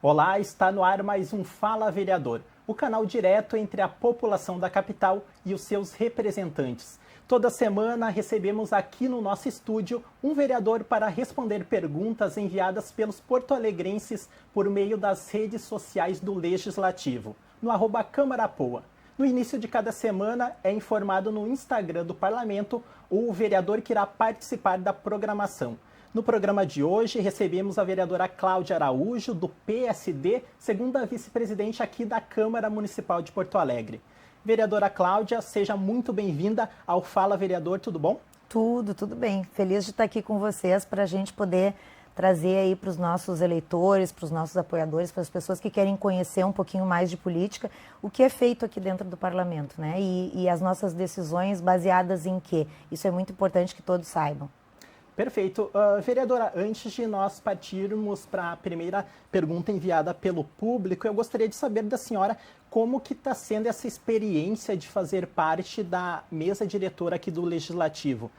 Olá, está no ar mais um Fala Vereador, o canal direto entre a população da capital e os seus representantes. Toda semana recebemos aqui no nosso estúdio um vereador para responder perguntas enviadas pelos porto-alegrenses por meio das redes sociais do Legislativo, no @CâmaraPoa. No início de cada semana é informado no Instagram do Parlamento o vereador que irá participar da programação. No programa de hoje, recebemos a vereadora Cláudia Araújo, do PSD, segunda vice-presidente aqui da Câmara Municipal de Porto Alegre. Vereadora Cláudia, seja muito bem-vinda ao Fala Vereador, tudo bom? Tudo bem. Feliz de estar aqui com vocês para a gente poder trazer aí para os nossos eleitores, para os nossos apoiadores, para as pessoas que querem conhecer um pouquinho mais de política, o que é feito aqui dentro do Parlamento, né? E as nossas decisões baseadas em quê? Isso é muito importante que todos saibam. Perfeito. Vereadora, antes de nós partirmos para a primeira pergunta enviada pelo público, eu gostaria de saber da senhora como que está sendo essa experiência de fazer parte da mesa diretora aqui do Legislativo.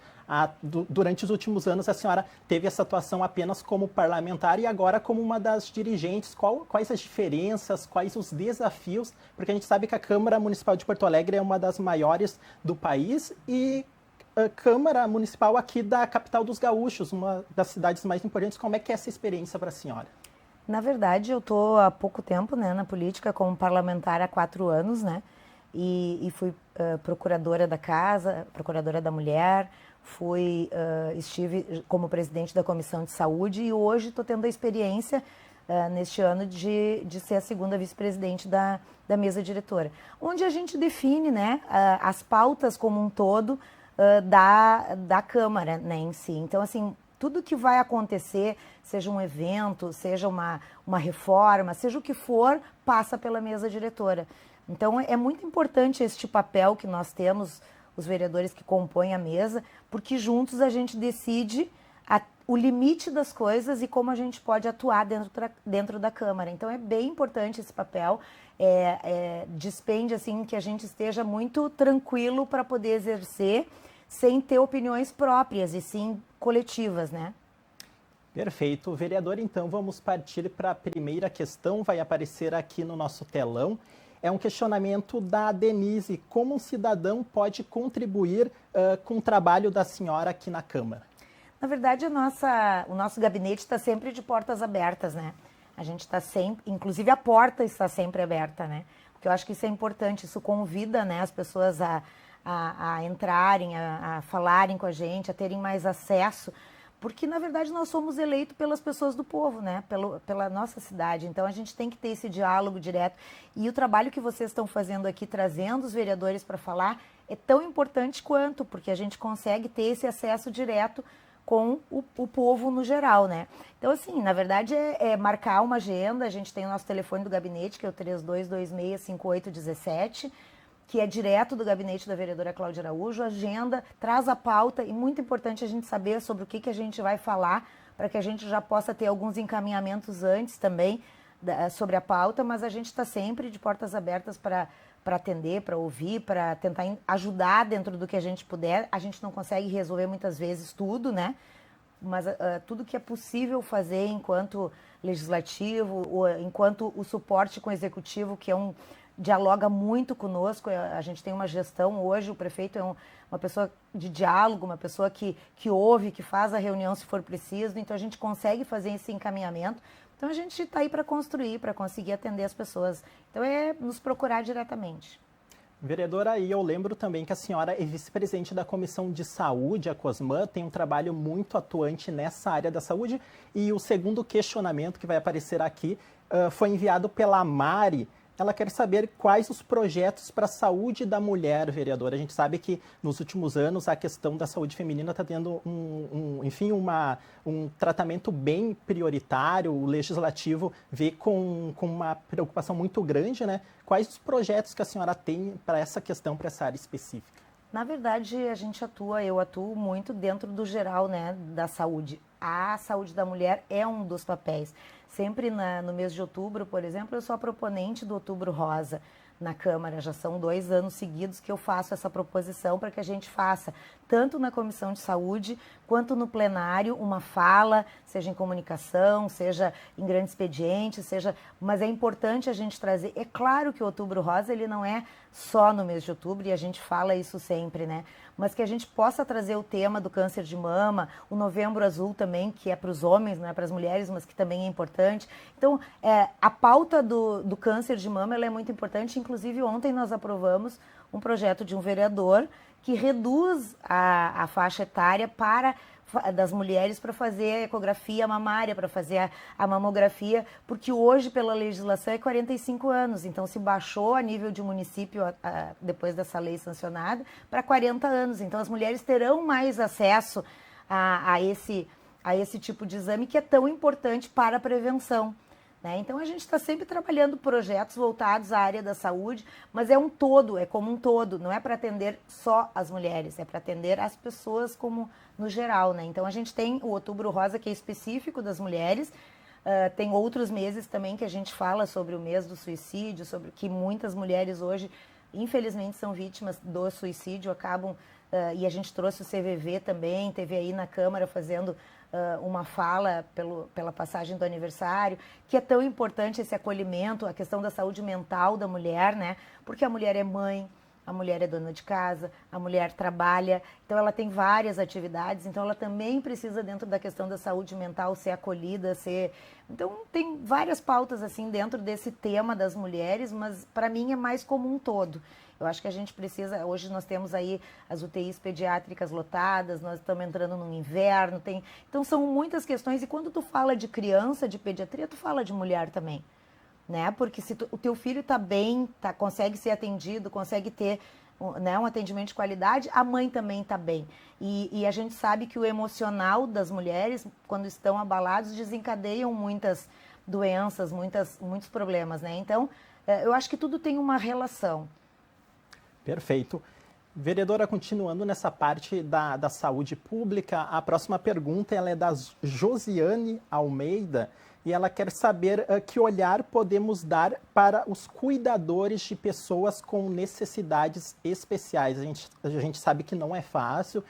Durante os últimos anos, a senhora teve essa atuação apenas como parlamentar e agora como uma das dirigentes. Quais as diferenças, quais os desafios? Porque a gente sabe que a Câmara Municipal de Porto Alegre é uma das maiores do país e a Câmara Municipal aqui da capital dos gaúchos, uma das cidades mais importantes. Como é que é essa experiência para a senhora? Na verdade, eu estou há pouco tempo, né, na política, como parlamentar há 4 anos, né, e fui procuradora da Casa, procuradora da Mulher, estive como presidente da Comissão de Saúde e hoje estou tendo a experiência, neste ano, de ser a segunda vice-presidente da mesa diretora, onde a gente define, né, as pautas como um todo, da Câmara, né, em si. Então, assim, tudo que vai acontecer, seja um evento, seja uma reforma, seja o que for, passa pela mesa diretora. Então, é muito importante este papel que nós temos, os vereadores que compõem a mesa, porque juntos a gente decide o limite das coisas e como a gente pode atuar dentro da Câmara. Então, é bem importante esse papel. Despende, assim, que a gente esteja muito tranquilo para poder exercer sem ter opiniões próprias e sim coletivas, né? Perfeito. Vereador, então vamos partir para a primeira questão, vai aparecer aqui no nosso telão. É um questionamento da Denise. Como um cidadão pode contribuir com o trabalho da senhora aqui na Câmara? Na verdade, o nosso gabinete está sempre de portas abertas, né? A gente está sempre, inclusive a porta está sempre aberta, né? Porque eu acho que isso é importante, isso convida, né, as pessoas a entrarem, a falarem com a gente, a terem mais acesso, porque na verdade nós somos eleitos pelas pessoas do povo, né? Pela nossa cidade, então a gente tem que ter esse diálogo direto e o trabalho que vocês estão fazendo aqui, trazendo os vereadores para falar, é tão importante quanto, porque a gente consegue ter esse acesso direto com o povo no geral, né? Então, assim, na verdade é marcar uma agenda. A gente tem o nosso telefone do gabinete, que é o 3226-5817, que é direto do gabinete da vereadora Cláudia Araújo. Agenda, traz a pauta e muito importante a gente saber sobre o que a gente vai falar, para que a gente já possa ter alguns encaminhamentos antes também sobre a pauta, mas a gente está sempre de portas abertas para atender, para ouvir, para tentar ajudar dentro do que a gente puder. A gente não consegue resolver muitas vezes tudo, né? Mas tudo que é possível fazer enquanto legislativo, ou enquanto o suporte com o executivo, que dialoga muito conosco. A gente tem uma gestão hoje, o prefeito é uma pessoa de diálogo, uma pessoa que ouve, que faz a reunião se for preciso, então a gente consegue fazer esse encaminhamento. Então a gente está aí para construir, para conseguir atender as pessoas. Então é nos procurar diretamente. Vereadora, e eu lembro também que a senhora é vice-presidente da Comissão de Saúde, a COSMAN, tem um trabalho muito atuante nessa área da saúde. E o segundo questionamento que vai aparecer aqui foi enviado pela Mari. Ela quer saber quais os projetos para a saúde da mulher, vereadora. A gente sabe que nos últimos anos a questão da saúde feminina está tendo um tratamento bem prioritário. O legislativo vê com uma preocupação muito grande, né? Quais os projetos que a senhora tem para essa questão, para essa área específica? Na verdade, eu atuo muito dentro do geral, né, da saúde. A saúde da mulher é um dos papéis. Sempre no mês de outubro, por exemplo, eu sou a proponente do Outubro Rosa na Câmara. Já são 2 anos seguidos que eu faço essa proposição para que a gente faça tanto na Comissão de Saúde quanto no plenário, uma fala, seja em comunicação, seja em grande expediente, mas é importante a gente trazer. É claro que o Outubro Rosa ele não é só no mês de outubro, e a gente fala isso sempre, né? Mas que a gente possa trazer o tema do câncer de mama, o Novembro Azul também, que é para os homens, não é para as mulheres, mas que também é importante. Então, a pauta do câncer de mama ela é muito importante. Inclusive, ontem nós aprovamos um projeto de um vereador que reduz a faixa etária das mulheres para fazer a ecografia mamária, para fazer a mamografia, porque hoje, pela legislação, é 45 anos. Então, se baixou a nível de município, depois dessa lei sancionada, para 40 anos. Então, as mulheres terão mais acesso a esse tipo de exame que é tão importante para a prevenção. Né? Então, a gente está sempre trabalhando projetos voltados à área da saúde, mas é um todo, é como um todo, não é para atender só as mulheres, é para atender as pessoas como no geral. Né? Então, a gente tem o Outubro Rosa, que é específico das mulheres, tem outros meses também que a gente fala sobre o mês do suicídio, sobre que muitas mulheres hoje, infelizmente, são vítimas do suicídio, acabam, e a gente trouxe o CVV também, teve aí na Câmara fazendo uma fala pela passagem do aniversário, que é tão importante esse acolhimento, a questão da saúde mental da mulher, né? Porque a mulher é mãe, a mulher é dona de casa, a mulher trabalha, então ela tem várias atividades, então ela também precisa, dentro da questão da saúde mental, ser acolhida, Então, tem várias pautas, assim, dentro desse tema das mulheres, mas, para mim, é mais como um todo. Eu acho que a gente precisa... Hoje nós temos aí as UTIs pediátricas lotadas, nós estamos entrando no inverno, Então, são muitas questões, e quando tu fala de criança, de pediatria, tu fala de mulher também. Né? Porque se o teu filho está bem, consegue ser atendido, consegue ter um atendimento de qualidade, a mãe também está bem. E a gente sabe que o emocional das mulheres, quando estão abalados, desencadeiam muitas doenças, muitos problemas. Né? Então, eu acho que tudo tem uma relação. Perfeito. Vereadora, continuando nessa parte da saúde pública, a próxima pergunta ela é da Josiane Almeida, e ela quer saber que olhar podemos dar para os cuidadores de pessoas com necessidades especiais. A gente sabe que não é fácil,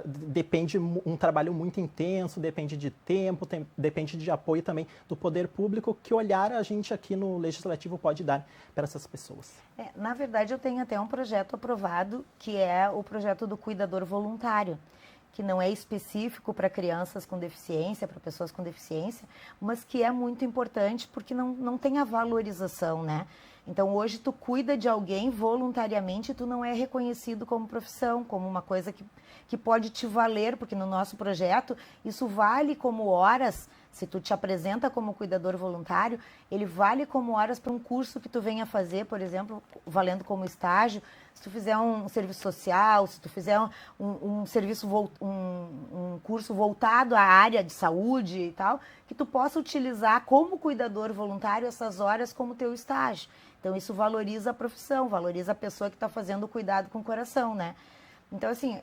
depende um trabalho muito intenso, depende de tempo, depende de apoio também do poder público. Que olhar a gente aqui no Legislativo pode dar para essas pessoas? Na verdade, eu tenho até um projeto aprovado, que é o projeto do cuidador voluntário, que não é específico para crianças com deficiência, para pessoas com deficiência, mas que é muito importante porque não tem a valorização, né? Então, hoje tu cuida de alguém voluntariamente e tu não é reconhecido como profissão, como uma coisa que pode te valer, porque no nosso projeto isso vale como horas. Se tu te apresenta como cuidador voluntário, ele vale como horas para um curso que tu venha fazer, por exemplo, valendo como estágio. Se tu fizer um serviço social, se tu fizer um curso voltado à área de saúde e tal, que tu possa utilizar como cuidador voluntário essas horas como teu estágio. Então, isso valoriza a profissão, valoriza a pessoa que está fazendo o cuidado com o coração, né? Então, assim,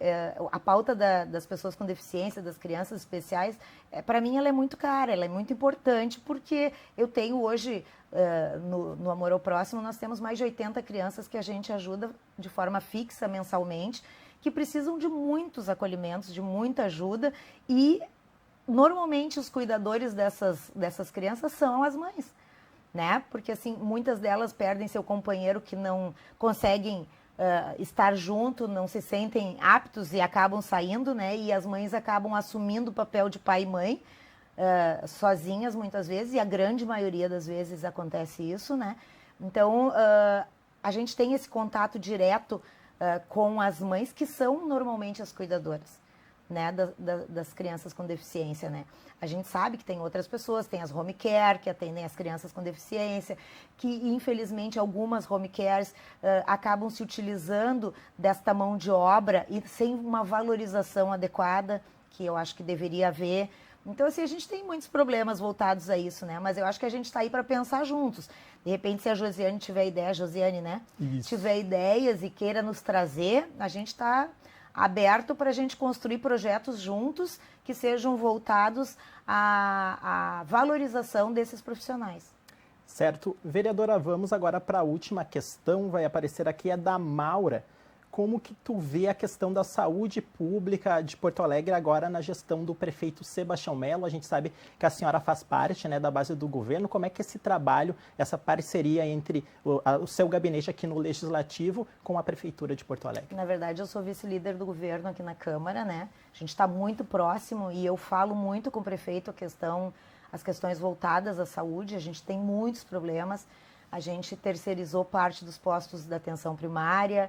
a pauta das pessoas com deficiência, das crianças especiais, para mim ela é muito cara, ela é muito importante, porque eu tenho hoje, no Amor ao Próximo, nós temos mais de 80 crianças que a gente ajuda de forma fixa, mensalmente, que precisam de muitos acolhimentos, de muita ajuda, e normalmente os cuidadores dessas crianças são as mães, né? Porque, assim, muitas delas perdem seu companheiro, que não conseguem estar junto, não se sentem aptos e acabam saindo, né? E as mães acabam assumindo o papel de pai e mãe, sozinhas muitas vezes, e a grande maioria das vezes acontece isso, né? Então, a gente tem esse contato direto com as mães, que são normalmente as cuidadoras, né, das crianças com deficiência, né? A gente sabe que tem outras pessoas, tem as home care, que atendem as crianças com deficiência, que infelizmente algumas home cares acabam se utilizando desta mão de obra e sem uma valorização adequada, que eu acho que deveria haver. Então, assim, a gente tem muitos problemas voltados a isso, né? Mas eu acho que a gente está aí para pensar juntos. De repente, se a Josiane tiver ideia, né? Isso. Tiver ideias e queira nos trazer, a gente está aberto para a gente construir projetos juntos que sejam voltados à valorização desses profissionais. Certo. Vereadora, vamos agora para a última questão, vai aparecer aqui, é da Maura. como que tu vê a questão da saúde pública de Porto Alegre agora na gestão do prefeito Sebastião Melo? A gente sabe que a senhora faz parte, né, da base do governo. Como é que esse trabalho, essa parceria entre o seu gabinete aqui no Legislativo com a Prefeitura de Porto Alegre? Na verdade, eu sou vice-líder do governo aqui na Câmara, né? A gente está muito próximo e eu falo muito com o prefeito as questões voltadas à saúde. A gente tem muitos problemas. A gente terceirizou parte dos postos da atenção primária.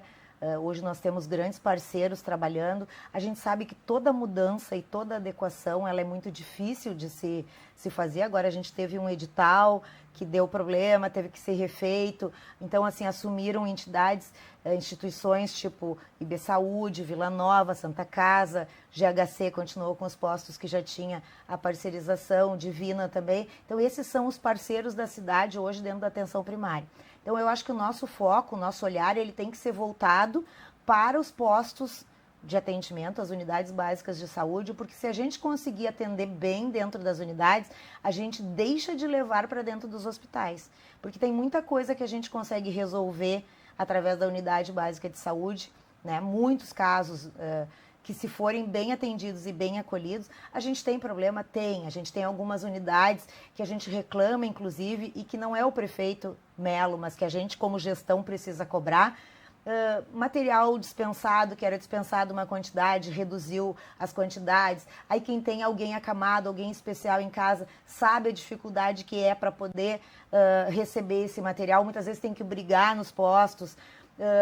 Hoje nós temos grandes parceiros trabalhando. A gente sabe que toda mudança e toda adequação ela é muito difícil de se fazer. Agora a gente teve um edital que deu problema, teve que ser refeito. Então, assim, assumiram instituições tipo IB Saúde, Vila Nova, Santa Casa, GHC continuou com os postos que já tinha a parceirização, Divina também. Então, esses são os parceiros da cidade hoje dentro da atenção primária. Então, eu acho que o nosso foco, o nosso olhar, ele tem que ser voltado para os postos de atendimento, as unidades básicas de saúde, porque se a gente conseguir atender bem dentro das unidades, a gente deixa de levar para dentro dos hospitais. Porque tem muita coisa que a gente consegue resolver através da unidade básica de saúde, né? Muitos casos que se forem bem atendidos e bem acolhidos, a gente tem problema? Tem. A gente tem algumas unidades que a gente reclama, inclusive, e que não é o prefeito Melo, mas que a gente, como gestão, precisa cobrar. Material dispensado, que era dispensado uma quantidade, reduziu as quantidades. Aí quem tem alguém acamado, alguém especial em casa, sabe a dificuldade que é para poder receber esse material. Muitas vezes tem que brigar nos postos.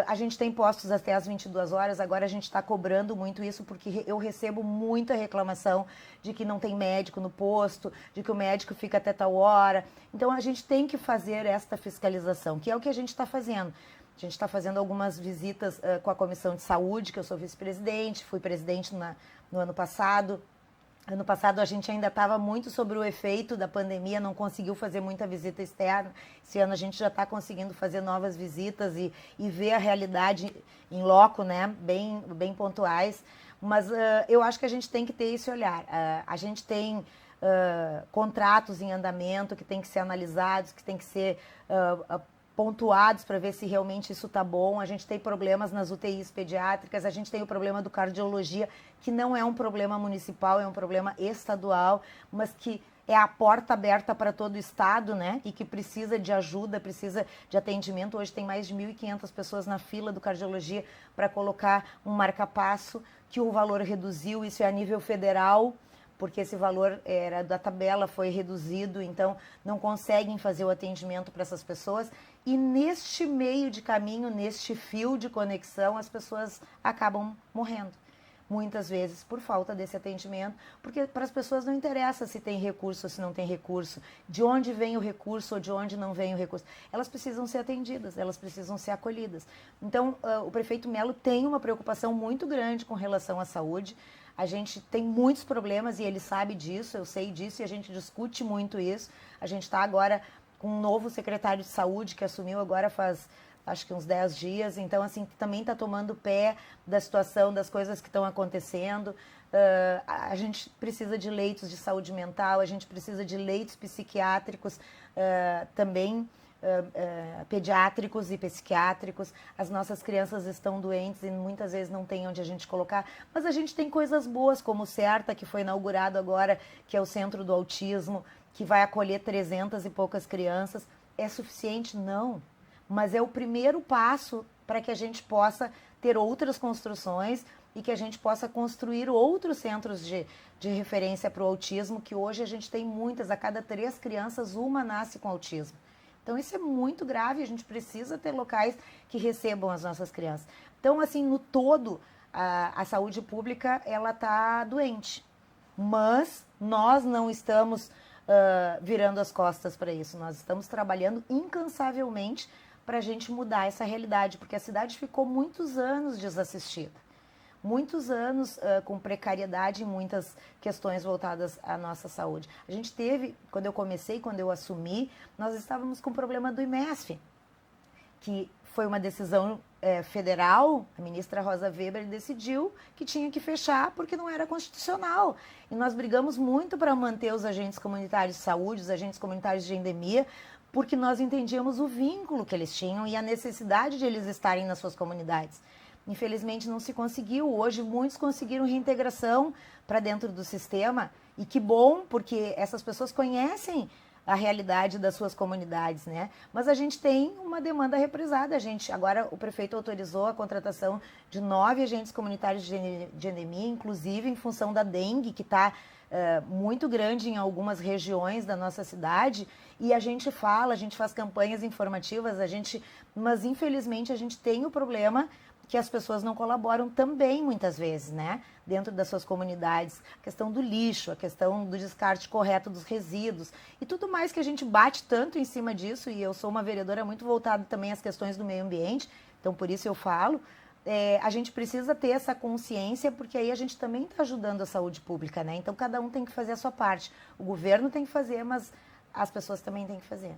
A gente tem postos até às 22 horas, agora a gente está cobrando muito isso, porque eu recebo muita reclamação de que não tem médico no posto, de que o médico fica até tal hora. Então a gente tem que fazer esta fiscalização, que é o que a gente está fazendo. A gente está fazendo algumas visitas com a Comissão de Saúde, que eu sou vice-presidente, fui presidente no ano passado. Ano passado a gente ainda estava muito sobre o efeito da pandemia, não conseguiu fazer muita visita externa. Esse ano a gente já está conseguindo fazer novas visitas e ver a realidade em loco, né? Bem pontuais. Mas eu acho que a gente tem que ter esse olhar. A gente tem contratos em andamento que tem que ser analisados, que tem que ser pontuados para ver se realmente isso está bom. A gente tem problemas nas UTIs pediátricas, a gente tem o problema do cardiologia, que não é um problema municipal, é um problema estadual, mas que é a porta aberta para todo o estado, né? E que precisa de ajuda, precisa de atendimento. Hoje tem mais de 1.500 pessoas na fila do cardiologia para colocar um marca-passo, que o valor reduziu, isso é a nível federal, porque esse valor era da tabela, foi reduzido, então não conseguem fazer o atendimento para essas pessoas. E neste meio de caminho, neste fio de conexão, as pessoas acabam morrendo. Muitas vezes por falta desse atendimento, porque para as pessoas não interessa se tem recurso ou se não tem recurso, de onde vem o recurso ou de onde não vem o recurso. Elas precisam ser atendidas, elas precisam ser acolhidas. Então, o prefeito Melo tem uma preocupação muito grande com relação à saúde. A gente tem muitos problemas e ele sabe disso, eu sei disso e a gente discute muito isso. A gente está agora com um novo secretário de saúde que assumiu agora faz, acho que uns 10 dias. Então, assim, também está tomando pé da situação, das coisas que estão acontecendo. A gente precisa de leitos de saúde mental, a gente precisa de leitos psiquiátricos também, pediátricos e psiquiátricos. As nossas crianças estão doentes e muitas vezes não tem onde a gente colocar, mas a gente tem coisas boas, como o CERTA, que foi inaugurado agora, que é o Centro do Autismo, que vai acolher 300 e poucas crianças. É suficiente? Não, mas é o primeiro passo para que a gente possa ter outras construções e que a gente possa construir outros centros de referência para o autismo, que hoje a gente tem muitas, a cada 3 crianças, uma nasce com autismo. Então, isso é muito grave, a gente precisa ter locais que recebam as nossas crianças. Então, assim, no todo, a saúde pública, ela está doente. Mas nós não estamos virando as costas para isso. Nós estamos trabalhando incansavelmente para a gente mudar essa realidade, porque a cidade ficou muitos anos desassistida. Muitos anos com precariedade em muitas questões voltadas à nossa saúde. A gente teve, quando eu assumi, nós estávamos com o problema do IMESF, que foi uma decisão federal. A ministra Rosa Weber decidiu que tinha que fechar porque não era constitucional. E nós brigamos muito para manter os agentes comunitários de saúde, os agentes comunitários de endemia, porque nós entendíamos o vínculo que eles tinham e a necessidade de eles estarem nas suas comunidades. Infelizmente não se conseguiu. Hoje muitos conseguiram reintegração para dentro do sistema e que bom, porque essas pessoas conhecem a realidade das suas comunidades, né? Mas a gente tem uma demanda represada. Agora o prefeito autorizou a contratação de 9 agentes comunitários de endemia, inclusive em função da dengue, que está muito grande em algumas regiões da nossa cidade, e a gente faz campanhas informativas, mas infelizmente a gente tem o problema que as pessoas não colaboram também muitas vezes, né? Dentro das suas comunidades, a questão do lixo, a questão do descarte correto dos resíduos e tudo mais que a gente bate tanto em cima disso, e eu sou uma vereadora muito voltada também às questões do meio ambiente, então por isso eu falo, a gente precisa ter essa consciência, porque aí a gente também está ajudando a saúde pública, né? Então cada um tem que fazer a sua parte. O governo tem que fazer, mas as pessoas também têm que fazer.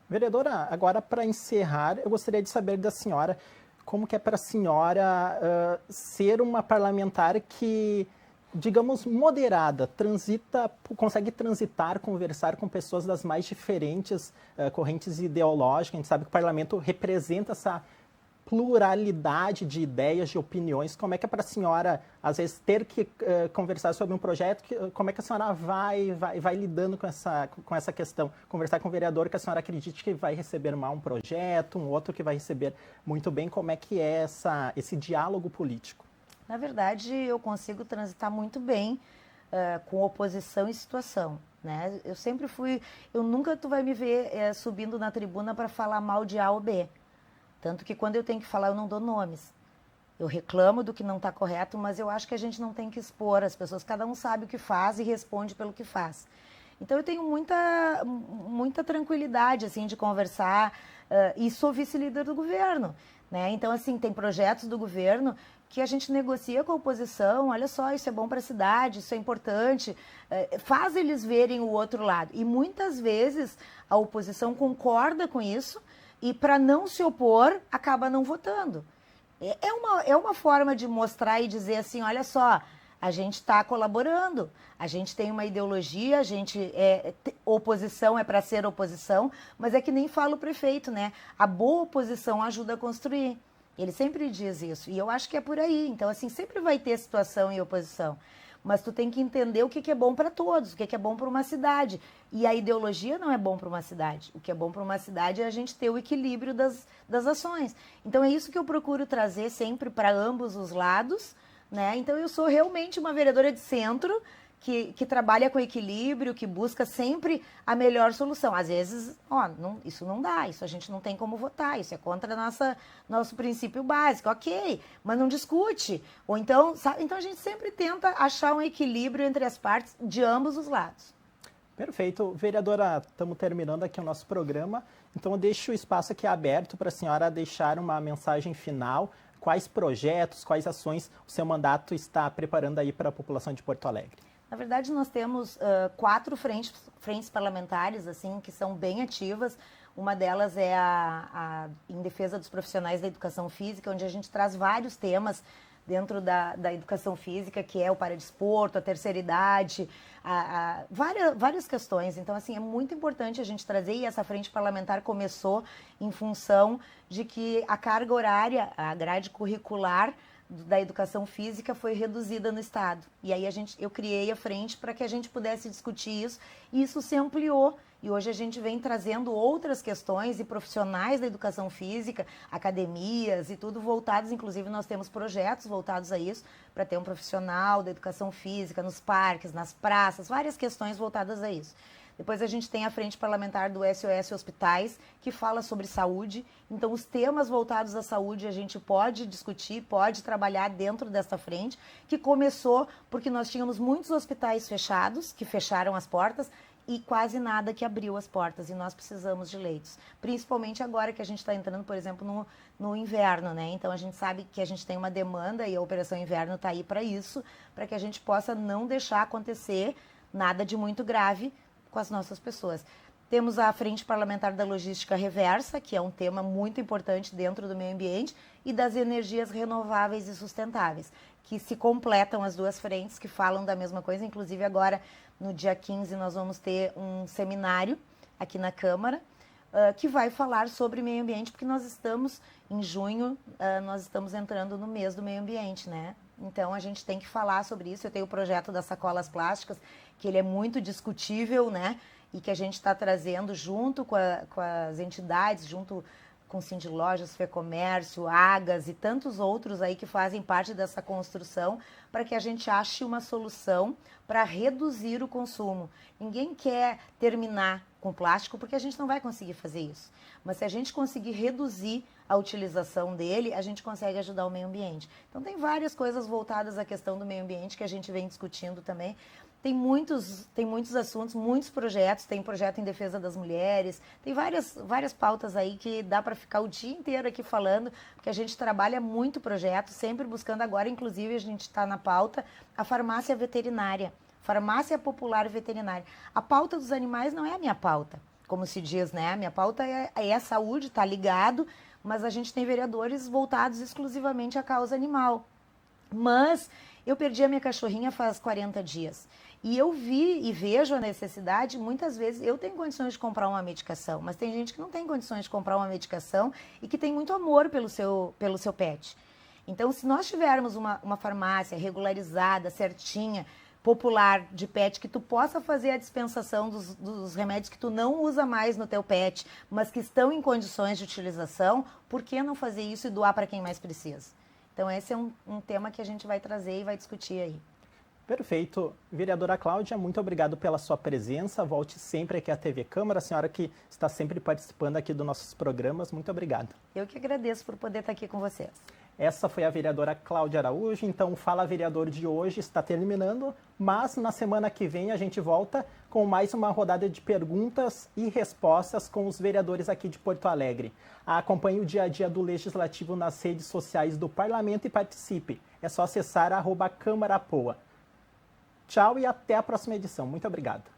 Vereadora, agora para encerrar, eu gostaria de saber da senhora como que é para a senhora ser uma parlamentar que, digamos, moderada, consegue transitar, conversar com pessoas das mais diferentes correntes ideológicas. A gente sabe que o parlamento representa essa pluralidade de ideias, de opiniões. Como é que é para a senhora, às vezes, ter que conversar sobre um projeto? Como é que a senhora vai lidando com essa questão? Conversar com o vereador que a senhora acredite que vai receber mal um projeto, um outro que vai receber muito bem. Como é que é esse diálogo político? Na verdade, eu consigo transitar muito bem com oposição e situação, né? Eu nunca tu vai me ver subindo na tribuna para falar mal de A ou B. Tanto que quando eu tenho que falar, eu não dou nomes. Eu reclamo do que não está correto, mas eu acho que a gente não tem que expor as pessoas. Cada um sabe o que faz e responde pelo que faz. Então eu tenho muita tranquilidade assim, de conversar e sou vice-líder do governo, né? Então, assim, tem projetos do governo que a gente negocia com a oposição. Olha só, isso é bom para a cidade, isso é importante. Faz eles verem o outro lado. E muitas vezes a oposição concorda com isso, e para não se opor, acaba não votando. É uma forma de mostrar e dizer assim, olha só, a gente está colaborando, a gente tem uma ideologia, oposição é para ser oposição, mas é que nem fala o prefeito, né? A boa oposição ajuda a construir. Ele sempre diz isso, e eu acho que é por aí. Então, assim, sempre vai ter situação e oposição. Mas tu tem que entender o que é bom para todos, o que é bom para uma cidade. E a ideologia não é bom para uma cidade. O que é bom para uma cidade é a gente ter o equilíbrio das ações. Então é isso que eu procuro trazer sempre para ambos os lados, né? Então eu sou realmente uma vereadora de centro, que trabalha com equilíbrio, que busca sempre a melhor solução. Às vezes, isso não dá, isso a gente não tem como votar, isso é contra nosso princípio básico, ok, mas não discute. Ou então, então a gente sempre tenta achar um equilíbrio entre as partes de ambos os lados. Perfeito. Vereadora, estamos terminando aqui o nosso programa, então eu deixo o espaço aqui aberto para a senhora deixar uma mensagem final. Quais projetos, quais ações o seu mandato está preparando aí para a população de Porto Alegre? Na verdade, nós temos 4 frentes parlamentares assim, que são bem ativas. Uma delas é em defesa dos profissionais da educação física, onde a gente traz vários temas dentro da educação física, que é o paradesporto, a terceira idade, várias questões. Então, assim, é muito importante a gente trazer, e essa frente parlamentar começou em função de que a carga horária, a grade curricular da educação física foi reduzida no estado. E aí eu criei a frente para que a gente pudesse discutir isso, e isso se ampliou. E hoje a gente vem trazendo outras questões e profissionais da educação física, academias e tudo voltados, inclusive nós temos projetos voltados a isso, para ter um profissional da educação física nos parques, nas praças, várias questões voltadas a isso. Depois a gente tem a frente parlamentar do SOS Hospitais, que fala sobre saúde. Então, os temas voltados à saúde a gente pode discutir, pode trabalhar dentro dessa frente, que começou porque nós tínhamos muitos hospitais fechados, que fecharam as portas, e quase nada que abriu as portas, e nós precisamos de leitos. Principalmente agora que a gente está entrando, por exemplo, no inverno, né? Então, a gente sabe que a gente tem uma demanda, e a Operação Inverno está aí para isso, para que a gente possa não deixar acontecer nada de muito grave com as nossas pessoas. Temos a Frente Parlamentar da Logística Reversa, que é um tema muito importante dentro do meio ambiente, e das energias renováveis e sustentáveis, que se completam as duas frentes, que falam da mesma coisa. Inclusive agora, no dia 15, nós vamos ter um seminário aqui na Câmara, que vai falar sobre meio ambiente, porque nós estamos em junho, nós estamos entrando no mês do meio ambiente, né? Então a gente tem que falar sobre isso. Eu tenho o projeto das sacolas plásticas, que ele é muito discutível, né? E que a gente está trazendo junto com as entidades, junto com o Cindy Lojas, Fecomércio, Agas e tantos outros aí que fazem parte dessa construção, para que a gente ache uma solução para reduzir o consumo. Ninguém quer terminar com plástico, porque a gente não vai conseguir fazer isso. Mas se a gente conseguir reduzir a utilização dele, a gente consegue ajudar o meio ambiente. Então tem várias coisas voltadas à questão do meio ambiente que a gente vem discutindo também. Tem muitos assuntos, muitos projetos, tem projeto em defesa das mulheres, tem várias pautas aí que dá para ficar o dia inteiro aqui falando, porque a gente trabalha muito projeto, sempre buscando agora, inclusive a gente está na pauta, a farmácia veterinária, farmácia popular veterinária. A pauta dos animais não é a minha pauta, como se diz, né? A minha pauta é a saúde, está ligado, mas a gente tem vereadores voltados exclusivamente à causa animal. Mas eu perdi a minha cachorrinha faz 40 dias. E eu vi e vejo a necessidade, muitas vezes, eu tenho condições de comprar uma medicação, mas tem gente que não tem condições de comprar uma medicação e que tem muito amor pelo seu pet. Então, se nós tivermos uma farmácia regularizada, certinha, popular de pet, que tu possa fazer a dispensação dos remédios que tu não usa mais no teu pet, mas que estão em condições de utilização, por que não fazer isso e doar para quem mais precisa? Então, esse é um tema que a gente vai trazer e vai discutir aí. Perfeito. Vereadora Cláudia, muito obrigado pela sua presença. Volte sempre aqui à TV Câmara. A senhora que está sempre participando aqui dos nossos programas, muito obrigado. Eu que agradeço por poder estar aqui com vocês. Essa foi a vereadora Cláudia Araújo. Então, o Fala Vereador de hoje está terminando, mas na semana que vem a gente volta com mais uma rodada de perguntas e respostas com os vereadores aqui de Porto Alegre. Acompanhe o dia a dia do Legislativo nas redes sociais do Parlamento e participe. É só acessar @CâmaraPoa. Tchau e até a próxima edição. Muito obrigado.